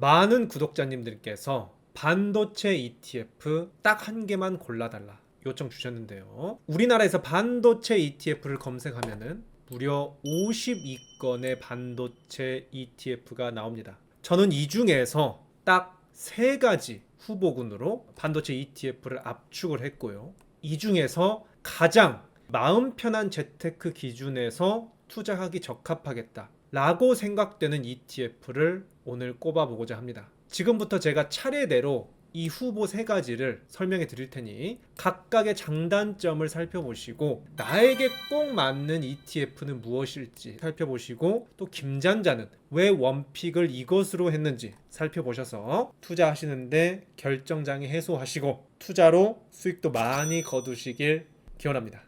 많은 구독자님들께서 반도체 ETF 딱 한 개만 골라달라 요청 주셨는데요. 우리나라에서 반도체 ETF를 검색하면은 무려 52건의 반도체 ETF가 나옵니다. 저는 이 중에서 딱 세 가지 후보군으로 반도체 ETF를 압축을 했고요. 이 중에서 가장 마음 편한 재테크 기준에서 투자하기 적합하겠다 라고 생각되는 ETF를 오늘 꼽아보고자 합니다. 지금부터 제가 차례대로 이 후보 세 가지를 설명해 드릴 테니 각각의 장단점을 살펴보시고 나에게 꼭 맞는 ETF는 무엇일지 살펴보시고 또 김잔자는 왜 원픽을 이것으로 했는지 살펴보셔서 투자하시는데 결정장애 해소하시고 투자로 수익도 많이 거두시길 기원합니다.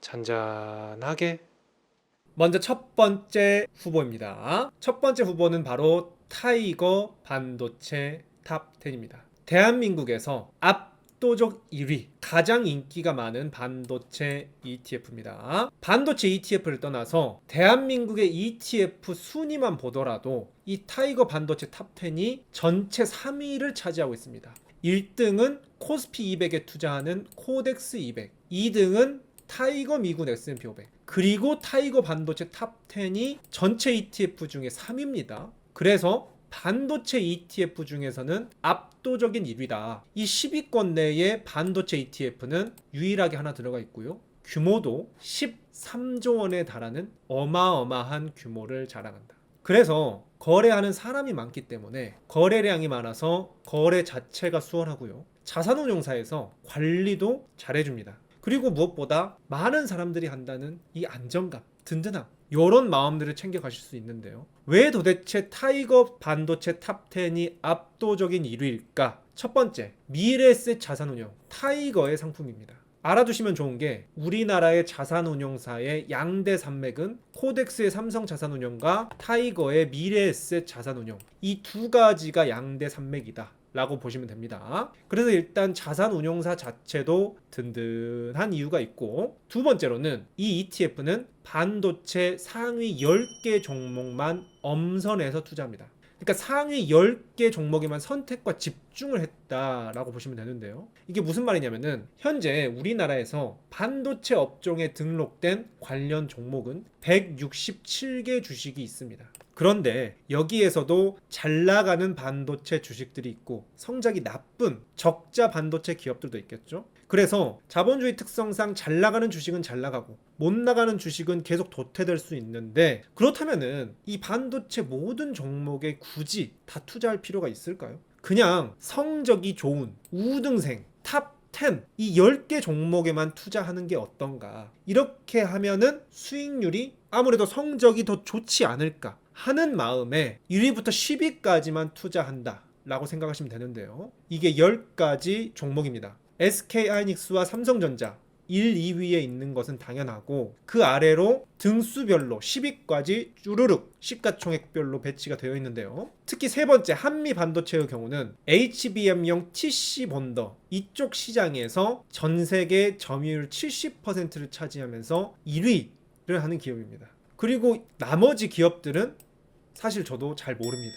잔잔하게. 먼저 첫 번째 후보입니다. 첫 번째 후보는 바로 타이거 반도체 탑 10입니다. 대한민국에서 압도적 1위, 가장 인기가 많은 반도체 ETF입니다. 반도체 ETF를 떠나서 대한민국의 ETF 순위만 보더라도 이 타이거 반도체 탑 10이 전체 3위를 차지하고 있습니다. 1등은 코스피 200에 투자하는 코덱스 200, 2등은 타이거 미군 S&P 500, 그리고 타이거 반도체 탑 10이 전체 ETF 중에 3위입니다. 그래서 반도체 ETF 중에서는 압도적인 1위다. 이 10위권 내에 반도체 ETF는 유일하게 하나 들어가 있고요. 규모도 13조 원에 달하는 어마어마한 규모를 자랑한다. 그래서 거래하는 사람이 많기 때문에 거래량이 많아서 거래 자체가 수월하고요. 자산운용사에서 관리도 잘해줍니다. 그리고 무엇보다 많은 사람들이 한다는 이 안정감, 든든함, 이런 마음들을 챙겨가실 수 있는데요. 왜 도대체 타이거 반도체 탑 10이 압도적인 1위일까? 첫 번째, 미래에셋 자산운용 타이거의 상품입니다. 알아두시면 좋은 게 우리나라의 자산운용사의 양대 산맥은 코덱스의 삼성자산운용과 타이거의 미래에셋 자산운용, 이 두 가지가 양대 산맥이다 라고 보시면 됩니다. 그래서 일단 자산운용사 자체도 든든한 이유가 있고, 두 번째로는 이 ETF는 반도체 상위 10개 종목만 엄선해서 투자합니다. 그러니까 상위 10개 종목에만 선택과 집중을 했다라고 보시면 되는데요. 이게 무슨 말이냐면은 현재 우리나라에서 반도체 업종에 등록된 관련 종목은 167개 주식이 있습니다. 그런데 여기에서도 잘 나가는 반도체 주식들이 있고 성적이 나쁜 적자 반도체 기업들도 있겠죠. 그래서 자본주의 특성상 잘 나가는 주식은 잘 나가고 못 나가는 주식은 계속 도태될 수 있는데, 그렇다면은 이 반도체 모든 종목에 굳이 다 투자할 필요가 있을까요? 그냥 성적이 좋은 우등생 탑 10, 이 10개 종목에만 투자하는 게 어떤가? 이렇게 하면은 수익률이 아무래도 성적이 더 좋지 않을까 하는 마음에 1위부터 10위까지만 투자한다 라고 생각하시면 되는데요. 이게 10가지 종목입니다. SK하이닉스와 삼성전자 1, 2위에 있는 것은 당연하고 그 아래로 등수별로 10위까지 쭈르륵 시가총액별로 배치가 되어 있는데요. 특히 세 번째 한미 반도체의 경우는 HBM용 TC 본더 이쪽 시장에서 전 세계 점유율 70%를 차지하면서 1위를 하는 기업입니다. 그리고 나머지 기업들은 사실 저도 잘 모릅니다.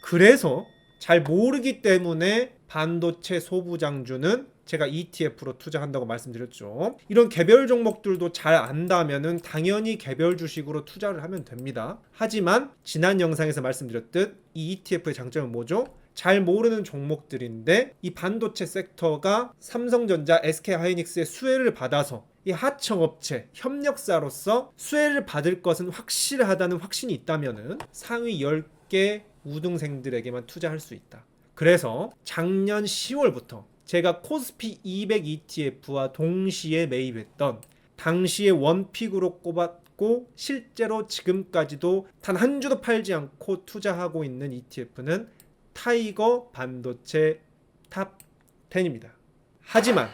그래서 잘 모르기 때문에 반도체 소부장주는 제가 ETF로 투자한다고 말씀드렸죠. 이런 개별 종목들도 잘 안다면은 당연히 개별 주식으로 투자를 하면 됩니다. 하지만 지난 영상에서 말씀드렸듯 이 ETF의 장점은 뭐죠? 잘 모르는 종목들인데 이 반도체 섹터가 삼성전자, SK하이닉스의 수혜를 받아서 이 하청업체, 협력사로서 수혜를 받을 것은 확실하다는 확신이 있다면은 상위 10개 우등생들에게만 투자할 수 있다. 그래서 작년 10월부터 제가 코스피 200 ETF와 동시에 매입했던, 당시에 원픽으로 꼽았고 실제로 지금까지도 단 한 주도 팔지 않고 투자하고 있는 ETF는 타이거 반도체 탑 10입니다. 하지만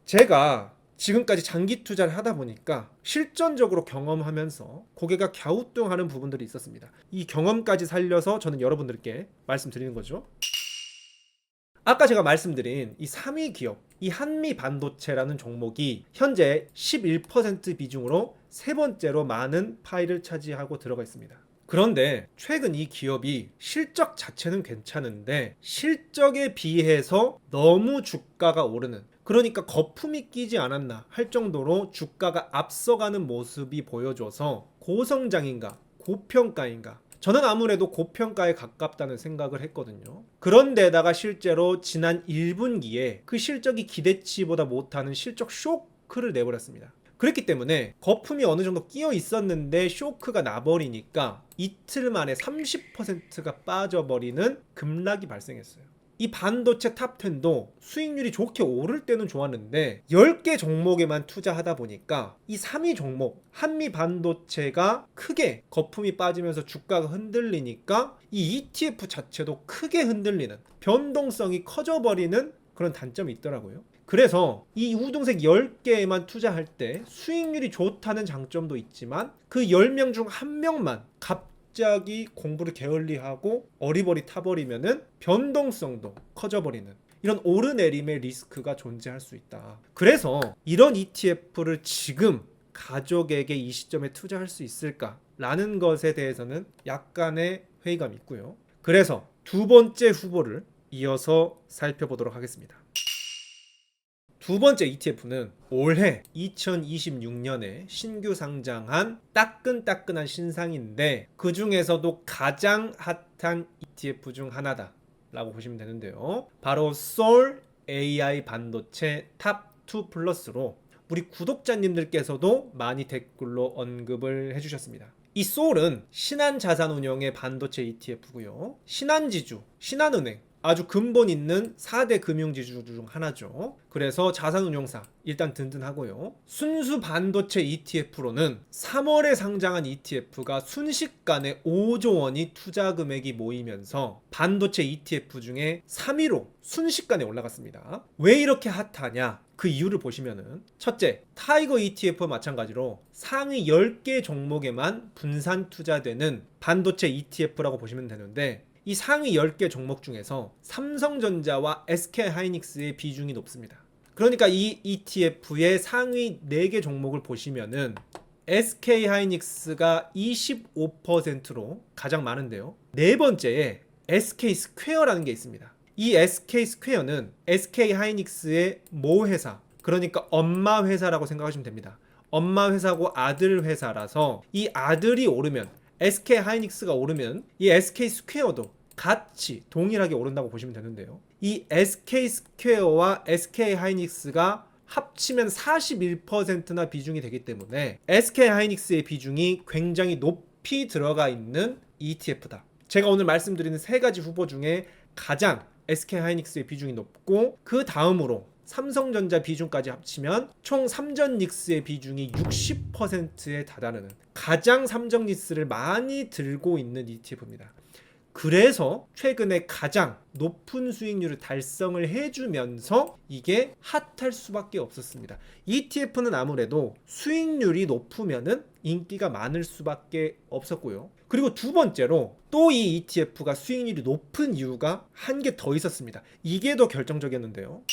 제가 지금까지 장기 투자를 하다 보니까 실전적으로 경험하면서 고개가 갸우뚱하는 부분들이 있었습니다. 이 경험까지 살려서 저는 여러분들께 말씀드리는 거죠. 아까 제가 말씀드린 이 3위 기업, 이 한미 반도체라는 종목이 현재 11% 비중으로 세 번째로 많은 파일을 차지하고 들어가 있습니다. 그런데 최근 이 기업이 실적 자체는 괜찮은데 실적에 비해서 너무 주가가 오르는, 그러니까 거품이 끼지 않았나 할 정도로 주가가 앞서가는 모습이 보여줘서 고성장인가 고평가인가, 저는 아무래도 고평가에 가깝다는 생각을 했거든요. 그런데다가 실제로 지난 1분기에 그 실적이 기대치보다 못하는 실적 쇼크를 내버렸습니다. 그렇기 때문에 거품이 어느 정도 끼어 있었는데 쇼크가 나버리니까 이틀 만에 30%가 빠져버리는 급락이 발생했어요. 이 반도체 탑10도 수익률이 좋게 오를 때는 좋았는데 10개 종목에만 투자하다 보니까 이 3위 종목 한미 반도체가 크게 거품이 빠지면서 주가가 흔들리니까 이 ETF 자체도 크게 흔들리는, 변동성이 커져버리는 그런 단점이 있더라고요. 그래서 이 우등색 10개에만 투자할 때 수익률이 좋다는 장점도 있지만 그 10명 중 1명만 갑자기 공부를 게을리하고 어리버리 타버리면은 변동성도 커져버리는 이런 오르내림의 리스크가 존재할 수 있다. 그래서 이런 ETF를 지금 가족에게 이 시점에 투자할 수 있을까라는 것에 대해서는 약간의 회의감이 있고요. 그래서 두 번째 후보를 이어서 살펴보도록 하겠습니다. 두 번째 ETF는 올해 2026년에 신규 상장한 따끈따끈한 신상인데 그 중에서도 가장 핫한 ETF 중 하나다 라고 보시면 되는데요. 바로 솔 AI 반도체 탑2 플러스로 우리 구독자님들께서도 많이 댓글로 언급을 해주셨습니다. 이 솔은 신한자산운용의 반도체 ETF고요. 신한지주, 신한은행, 아주 근본 있는 4대 금융지주 중 하나죠. 그래서 자산운용사 일단 든든하고요. 순수 반도체 ETF로는 3월에 상장한 ETF가 순식간에 5조 원이 투자 금액이 모이면서 반도체 ETF 중에 3위로 순식간에 올라갔습니다. 왜 이렇게 핫하냐? 그 이유를 보시면은 첫째, 타이거 ETF와 마찬가지로 상위 10개 종목에만 분산 투자되는 반도체 ETF라고 보시면 되는데 이 상위 10개 종목 중에서 삼성전자와 SK하이닉스의 비중이 높습니다. 그러니까 이 ETF의 상위 4개 종목을 보시면은 SK하이닉스가 25%로 가장 많은데요. 네 번째에 SK스퀘어라는 게 있습니다. 이 SK스퀘어는 SK하이닉스의 모 회사, 그러니까 엄마 회사라고 생각하시면 됩니다. 엄마 회사고 아들 회사라서 이 아들이 오르면, SK하이닉스가 오르면 이 SK스퀘어도 같이 동일하게 오른다고 보시면 되는데요. 이 SK스퀘어와 SK하이닉스가 합치면 41%나 비중이 되기 때문에 SK하이닉스의 비중이 굉장히 높이 들어가 있는 ETF다. 제가 오늘 말씀드리는 세 가지 후보 중에 가장 SK하이닉스의 비중이 높고 그 다음으로 삼성전자 비중까지 합치면 총 삼전닉스의 비중이 60%에 달하는 가장 삼전닉스를 많이 들고 있는 ETF입니다. 그래서 최근에 가장 높은 수익률을 달성을 해주면서 이게 핫할 수밖에 없었습니다. ETF는 아무래도 수익률이 높으면은 인기가 많을 수밖에 없었고요. 그리고 두 번째로 또 이 ETF가 수익률이 높은 이유가 한 개 더 있었습니다. 이게 더 결정적이었는데요.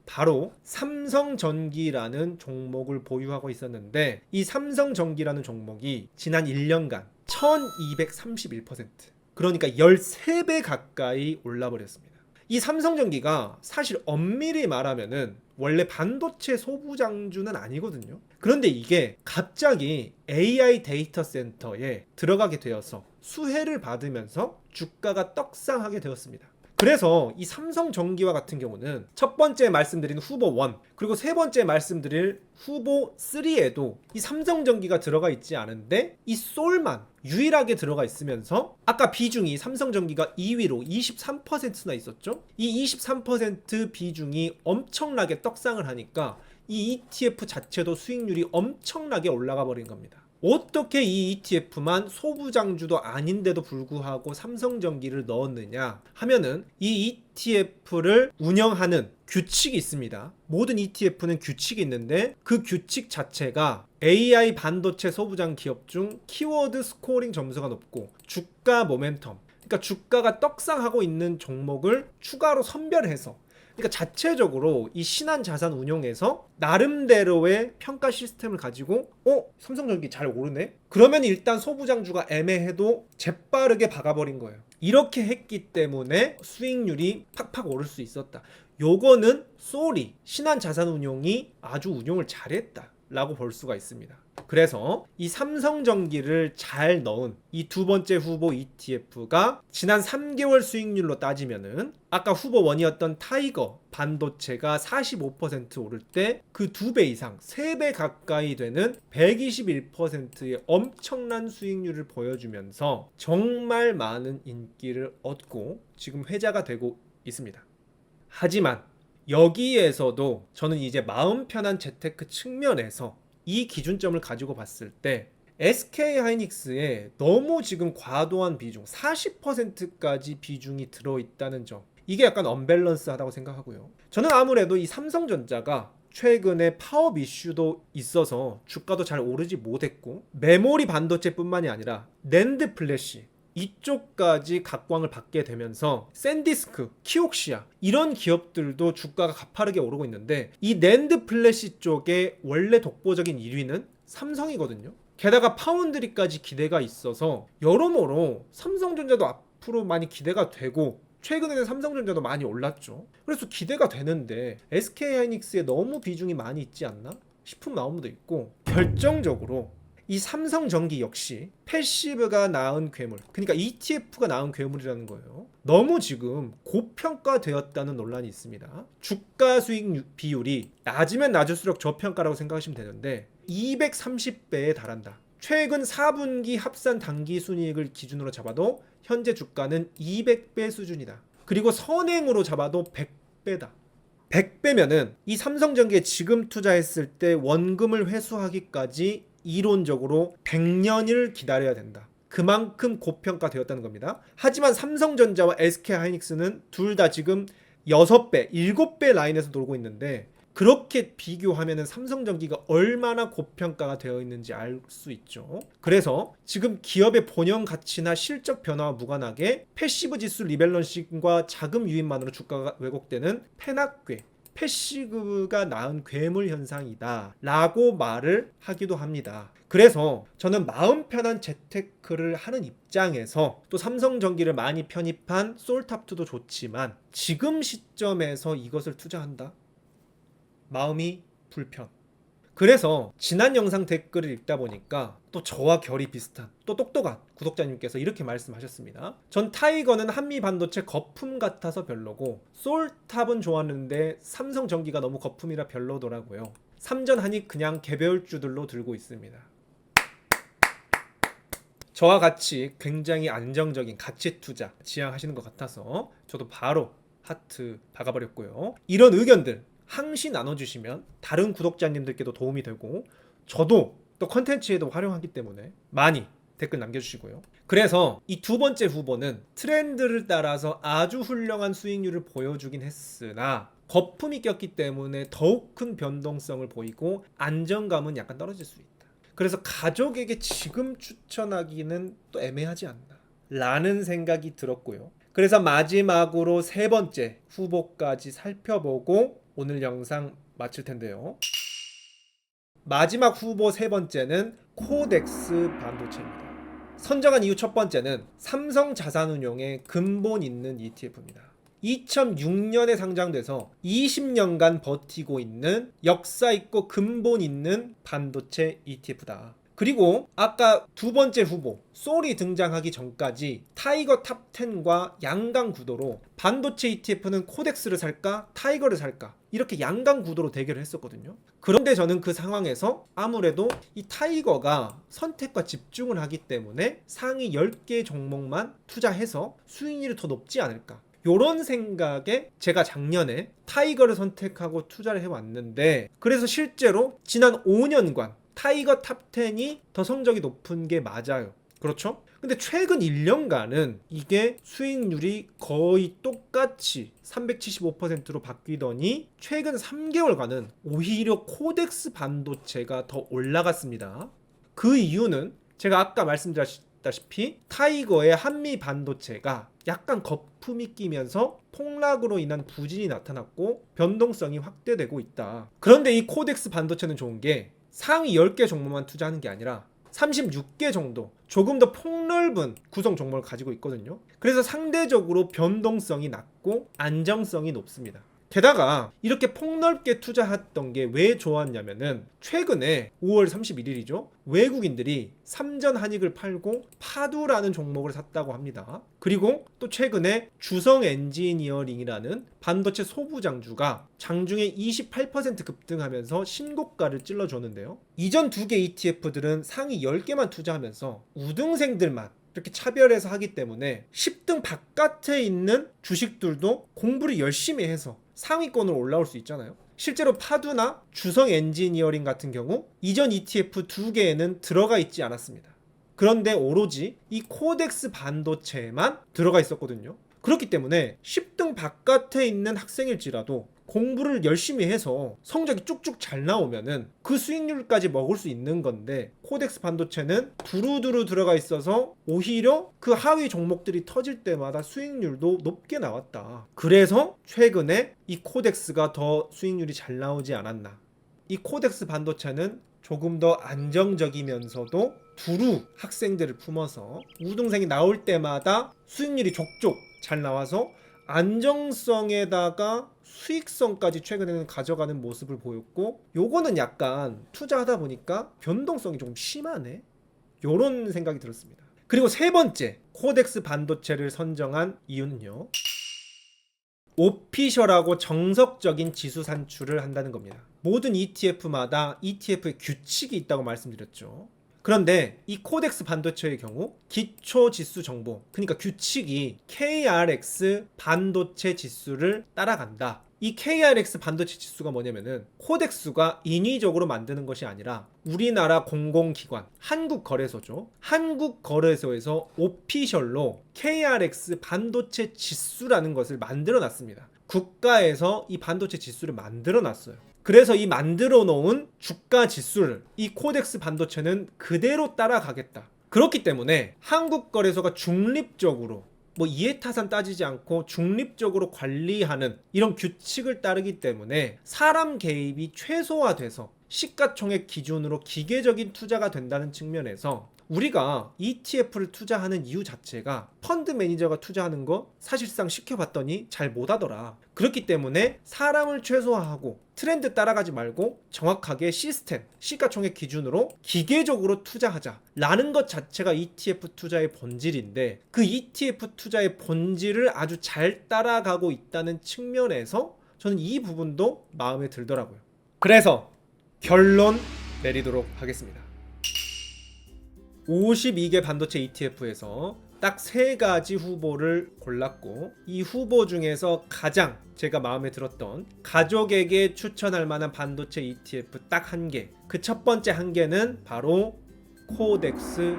바로 삼성전기라는 종목을 보유하고 있었는데 이 삼성전기라는 종목이 지난 1년간 1231%, 그러니까 13배 가까이 올라버렸습니다. 이 삼성전기가 사실 엄밀히 말하면은 원래 반도체 소부장주는 아니거든요. 그런데 이게 갑자기 AI 데이터 센터에 들어가게 되어서 수혜를 받으면서 주가가 떡상하게 되었습니다. 그래서 이 삼성전기와 같은 경우는 첫 번째 말씀드린 후보 1 그리고 세 번째 말씀드릴 후보 3에도 이 삼성전기가 들어가 있지 않은데 이 솔만 유일하게 들어가 있으면서 아까 비중이 삼성전기가 2위로 23%나 있었죠. 이 23% 비중이 엄청나게 떡상을 하니까 이 ETF 자체도 수익률이 엄청나게 올라가 버린 겁니다. 어떻게 이 ETF만 소부장주도 아닌데도 불구하고 삼성전기를 넣었느냐 하면은 이 ETF를 운영하는 규칙이 있습니다. 모든 ETF는 규칙이 있는데 그 규칙 자체가 AI 반도체 소부장 기업 중 키워드 스코어링 점수가 높고 주가 모멘텀, 그러니까 주가가 떡상하고 있는 종목을 추가로 선별해서, 그러니까 자체적으로 이 신한자산운용에서 나름대로의 평가 시스템을 가지고 삼성전기 잘 오르네? 그러면 일단 소부장주가 애매해도 재빠르게 박아버린 거예요. 이렇게 했기 때문에 수익률이 팍팍 오를 수 있었다. 요거는 쏘리 신한자산운용이 아주 운용을 잘했다 라고 볼 수가 있습니다. 그래서 이 삼성전기를 잘 넣은 이 두 번째 후보 ETF가 지난 3개월 수익률로 따지면은 아까 후보 1이었던 타이거 반도체가 45% 오를 때 그 2배 이상 3배 가까이 되는 121%의 엄청난 수익률을 보여주면서 정말 많은 인기를 얻고 지금 회자가 되고 있습니다. 하지만 여기에서도 저는 이제 마음 편한 재테크 측면에서 이 기준점을 가지고 봤을 때 SK하이닉스에 너무 지금 과도한 비중 40%까지 비중이 들어있다는 점, 이게 약간 언밸런스하다고 생각하고요. 저는 아무래도 이 삼성전자가 최근에 파업 이슈도 있어서 주가도 잘 오르지 못했고 메모리 반도체뿐만이 아니라 낸드 플래시 이쪽까지 각광을 받게 되면서 샌디스크, 키옥시아 이런 기업들도 주가가 가파르게 오르고 있는데 이 낸드 플래시 쪽에 원래 독보적인 1위는 삼성이거든요. 게다가 파운드리까지 기대가 있어서 여러모로 삼성전자도 앞으로 많이 기대가 되고 최근에는 삼성전자도 많이 올랐죠. 그래서 기대가 되는데 SK하이닉스에 너무 비중이 많이 있지 않나 싶은 마음도 있고, 결정적으로 이 삼성전기 역시 패시브가 낳은 괴물, 그러니까 ETF가 낳은 괴물이라는 거예요. 너무 지금 고평가되었다는 논란이 있습니다. 주가 수익 비율이 낮으면 낮을수록 저평가라고 생각하시면 되는데 230배에 달한다. 최근 4분기 합산 당기 순이익을 기준으로 잡아도 현재 주가는 200배 수준이다. 그리고 선행으로 잡아도 100배다. 100배면은 이 삼성전기에 지금 투자했을 때 원금을 회수하기까지 이론적으로 100년을 기다려야 된다. 그만큼 고평가되었다는 겁니다. 하지만 삼성전자와 SK하이닉스는 둘 다 지금 6배, 7배 라인에서 놀고 있는데 그렇게 비교하면 삼성전기가 얼마나 고평가가 되어 있는지 알 수 있죠. 그래서 지금 기업의 본연 가치나 실적 변화와 무관하게 패시브 지수 리밸런싱과 자금 유입만으로 주가가 왜곡되는 패낙괴, 패시브가 낳은 괴물 현상이다 라고 말을 하기도 합니다. 그래서 저는 마음 편한 재테크를 하는 입장에서 또 삼성전기를 많이 편입한 솔탑투도 좋지만 지금 시점에서 이것을 투자한다? 마음이 불편. 그래서 지난 영상 댓글을 읽다 보니까 또 저와 결이 비슷한 또 똑똑한 구독자님께서 이렇게 말씀하셨습니다. 전 타이거는 한미 반도체 거품 같아서 별로고 솔탑은 좋았는데 삼성전기가 너무 거품이라 별로더라고요. 삼전하니 그냥 개별주들로 들고 있습니다. 저와 같이 굉장히 안정적인 가치 투자 지향하시는 것 같아서 저도 바로 하트 박아버렸고요. 이런 의견들 항시 나눠주시면 다른 구독자님들께도 도움이 되고 저도 또 컨텐츠에도 활용하기 때문에 많이 댓글 남겨주시고요. 그래서 이 두 번째 후보는 트렌드를 따라서 아주 훌륭한 수익률을 보여주긴 했으나 거품이 꼈기 때문에 더욱 큰 변동성을 보이고 안정감은 약간 떨어질 수 있다. 그래서 가족에게 지금 추천하기는 또 애매하지 않나 라는 생각이 들었고요. 그래서 마지막으로 세 번째 후보까지 살펴보고 오늘 영상 마칠 텐데요. 마지막 후보 세 번째는 코덱스 반도체입니다. 선정한 이유 첫 번째는 삼성자산운용의 근본 있는 ETF입니다. 2006년에 상장돼서 20년간 버티고 있는 역사 있고 근본 있는 반도체 ETF다. 그리고 아까 두 번째 후보 쏘리 등장하기 전까지 타이거 탑10과 양강 구도로 반도체 ETF는 코덱스를 살까 타이거를 살까 이렇게 양강 구도로 대결을 했었거든요. 그런데 저는 그 상황에서 아무래도 이 타이거가 선택과 집중을 하기 때문에 상위 10개 종목만 투자해서 수익률이 더 높지 않을까, 요런 생각에 제가 작년에 타이거를 선택하고 투자를 해왔는데, 그래서 실제로 지난 5년간 타이거 탑10이 더 성적이 높은 게 맞아요. 그렇죠? 근데 최근 1년간은 이게 수익률이 거의 똑같이 375%로 바뀌더니 최근 3개월간은 오히려 코덱스 반도체가 더 올라갔습니다. 그 이유는 제가 아까 말씀드렸듯이 보셨다시피 타이거의 한미 반도체가 약간 거품이 끼면서 폭락으로 인한 부진이 나타났고 변동성이 확대되고 있다. 그런데 이 코덱스 반도체는 좋은 게 상위 10개 종목만 투자하는 게 아니라 36개 정도 조금 더 폭넓은 구성 종목을 가지고 있거든요. 그래서 상대적으로 변동성이 낮고 안정성이 높습니다. 게다가 이렇게 폭넓게 투자했던 게 왜 좋았냐면은 최근에 5월 31일이죠. 외국인들이 삼전 한익을 팔고 파두라는 종목을 샀다고 합니다. 그리고 또 최근에 주성 엔지니어링이라는 반도체 소부장주가 장중에 28% 급등하면서 신고가를 찔러줬는데요. 이전 두 개 ETF들은 상위 10개만 투자하면서 우등생들만 이렇게 차별해서 하기 때문에 10등 바깥에 있는 주식들도 공부를 열심히 해서 상위권으로 올라올 수 있잖아요. 실제로 파두나 주성 엔지니어링 같은 경우 이전 ETF 두 개에는 들어가 있지 않았습니다. 그런데 오로지 이 코덱스 반도체에만 들어가 있었거든요. 그렇기 때문에 10등 바깥에 있는 학생일지라도 공부를 열심히 해서 성적이 쭉쭉 잘 나오면은 그 수익률까지 먹을 수 있는 건데, 코덱스 반도체는 두루두루 들어가 있어서 오히려 그 하위 종목들이 터질 때마다 수익률도 높게 나왔다. 그래서 최근에 이 코덱스가 더 수익률이 잘 나오지 않았나. 이 코덱스 반도체는 조금 더 안정적이면서도 두루 학생들을 품어서 우등생이 나올 때마다 수익률이 족족 잘 나와서 안정성에다가 수익성까지 최근에는 가져가는 모습을 보였고, 요거는 약간 투자하다 보니까 변동성이 좀 심하네, 요런 생각이 들었습니다. 그리고 세 번째, 코덱스 반도체를 선정한 이유는요, 오피셜하고 정석적인 지수 산출을 한다는 겁니다. 모든 ETF마다 ETF의 규칙이 있다고 말씀드렸죠. 그런데 이 코덱스 반도체의 경우 기초 지수 정보, 그러니까 규칙이 KRX 반도체 지수를 따라간다. 이 KRX 반도체 지수가 뭐냐면은 코덱스가 인위적으로 만드는 것이 아니라 우리나라 공공기관 한국거래소죠. 한국거래소에서 오피셜로 KRX 반도체 지수라는 것을 만들어 놨습니다. 국가에서 이 반도체 지수를 만들어 놨어요. 그래서 이 만들어 놓은 주가 지수를 이 코덱스 반도체는 그대로 따라가겠다. 그렇기 때문에 한국거래소가 중립적으로 이해타산 따지지 않고 중립적으로 관리하는 이런 규칙을 따르기 때문에 사람 개입이 최소화돼서 시가총액 기준으로 기계적인 투자가 된다는 측면에서 우리가 ETF를 투자하는 이유 자체가 펀드 매니저가 투자하는 거 사실상 시켜봤더니 잘 못하더라. 그렇기 때문에 사람을 최소화하고 트렌드 따라가지 말고 정확하게 시스템, 시가총액 기준으로 기계적으로 투자하자라는 것 자체가 ETF 투자의 본질인데, 그 ETF 투자의 본질을 아주 잘 따라가고 있다는 측면에서 저는 이 부분도 마음에 들더라고요. 그래서 결론 내리도록 하겠습니다. 52개 반도체 ETF에서 딱 3가지 후보를 골랐고, 이 후보 중에서 가장 제가 마음에 들었던, 가족에게 추천할 만한 반도체 ETF 딱 1개, 그 첫 번째 1개는 바로 코덱스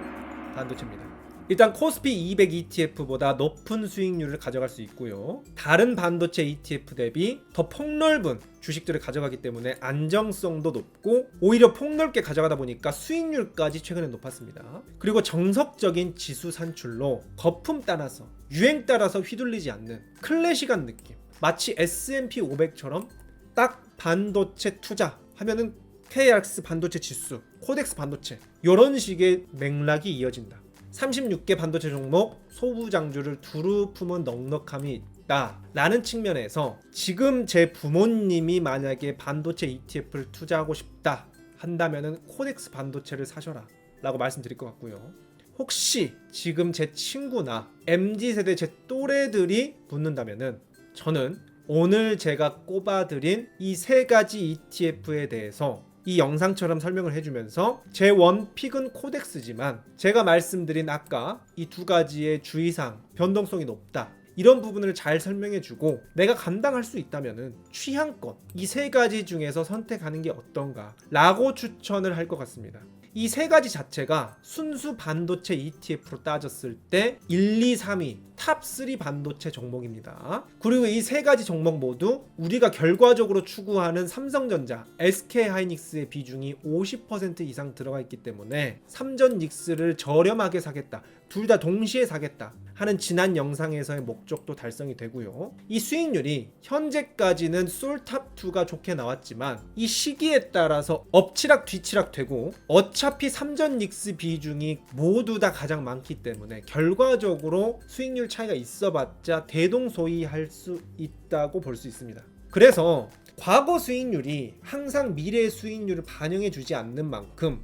반도체입니다. 일단 코스피 200 ETF보다 높은 수익률을 가져갈 수 있고요, 다른 반도체 ETF 대비 더 폭넓은 주식들을 가져가기 때문에 안정성도 높고 오히려 폭넓게 가져가다 보니까 수익률까지 최근에 높았습니다. 그리고 정석적인 지수 산출로 거품 따라서 유행 따라서 휘둘리지 않는 클래식한 느낌, 마치 S&P 500처럼 딱 반도체 투자 하면은 KRX 반도체 지수, 코덱스 반도체, 이런 식의 맥락이 이어진다. 36개 반도체 종목 소부장주를 두루 품은 넉넉함이 있다 라는 측면에서, 지금 제 부모님이 만약에 반도체 ETF를 투자하고 싶다 한다면은 코덱스 반도체를 사셔라 라고 말씀드릴 것 같고요, 혹시 지금 제 친구나 MZ세대 제 또래들이 붙는다면은 저는 오늘 제가 꼽아드린 이 3가지 ETF에 대해서 이 영상처럼 설명을 해주면서 제 원픽은 코덱스지만 제가 말씀드린 아까 이 2가지의 주의사항, 변동성이 높다, 이런 부분을 잘 설명해주고 내가 감당할 수 있다면은 취향껏 이 3가지 중에서 선택하는 게 어떤가 라고 추천을 할 것 같습니다. 이 3가지 자체가 순수 반도체 ETF로 따졌을 때 1, 2, 3위 탑3 반도체 종목입니다. 그리고 이 세 가지 종목 모두 우리가 결과적으로 추구하는 삼성전자, SK하이닉스의 비중이 50% 이상 들어가 있기 때문에 삼전닉스를 저렴하게 사겠다, 둘 다 동시에 사겠다 하는 지난 영상에서의 목적도 달성이 되고요. 이 수익률이 현재까지는 솔탑2가 좋게 나왔지만 이 시기에 따라서 엎치락 뒤치락 되고, 어차피 삼전닉스 비중이 모두 다 가장 많기 때문에 결과적으로 수익률 차이가 있어봤자 대동소이할 수 있다고 볼 수 있습니다. 그래서 과거 수익률이 항상 미래의 수익률을 반영해 주지 않는 만큼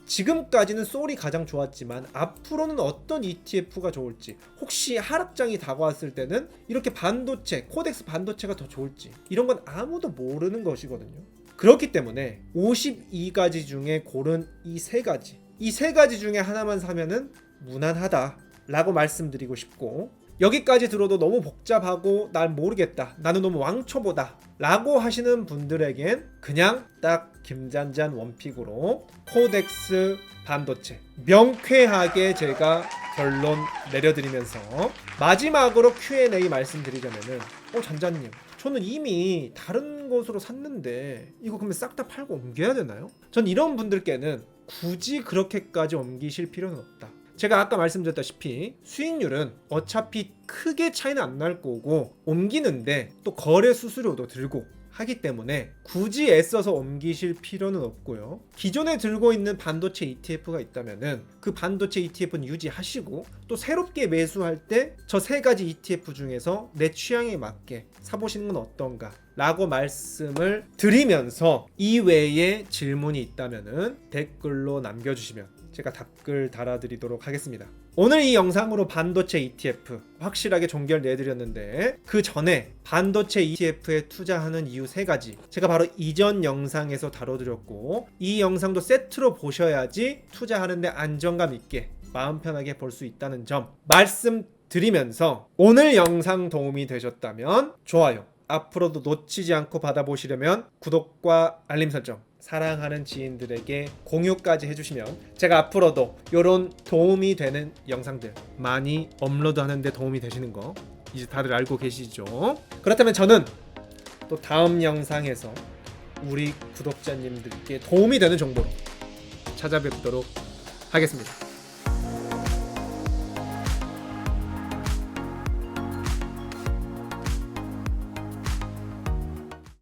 지금까지는 솔이 가장 좋았지만 앞으로는 어떤 ETF가 좋을지, 혹시 하락장이 다가왔을 때는 이렇게 반도체, 코덱스 반도체가 더 좋을지, 이런 건 아무도 모르는 것이거든요. 그렇기 때문에 52가지 중에 고른 이 세 가지 중에 하나만 사면은 무난하다 라고 말씀드리고 싶고, 여기까지 들어도 너무 복잡하고 날 모르겠다, 나는 너무 왕초보다 라고 하시는 분들에겐 그냥 딱 김잔잔 원픽으로 코덱스 반도체 명쾌하게 제가 결론 내려드리면서 마지막으로 Q&A 말씀드리자면은, 잔자님, 저는 이미 다른 곳으로 샀는데 이거 그러면 싹 다 팔고 옮겨야 되나요? 전 이런 분들께는 굳이 그렇게까지 옮기실 필요는 없다. 제가 아까 말씀드렸다시피 수익률은 어차피 크게 차이는 안 날 거고, 옮기는데 또 거래 수수료도 들고 하기 때문에 굳이 애써서 옮기실 필요는 없고요. 기존에 들고 있는 반도체 ETF가 있다면은 그 반도체 ETF는 유지하시고, 또 새롭게 매수할 때 저 세 가지 ETF 중에서 내 취향에 맞게 사보시는 건 어떤가 라고 말씀을 드리면서, 이외에 질문이 있다면은 댓글로 남겨주시면 제가 댓글 달아드리도록 하겠습니다. 오늘 이 영상으로 반도체 ETF 확실하게 종결 내드렸는데, 그 전에 반도체 ETF에 투자하는 이유 세 가지 제가 바로 이전 영상에서 다뤄드렸고, 이 영상도 세트로 보셔야지 투자하는데 안정감 있게 마음 편하게 볼 수 있다는 점 말씀드리면서, 오늘 영상 도움이 되셨다면 좋아요, 앞으로도 놓치지 않고 받아보시려면 구독과 알림 설정, 사랑하는 지인들에게 공유까지 해주시면 제가 앞으로도 이런 도움이 되는 영상들 많이 업로드하는 데 도움이 되시는 거 이제 다들 알고 계시죠? 그렇다면 저는 또 다음 영상에서 우리 구독자님들께 도움이 되는 정보로 찾아뵙도록 하겠습니다.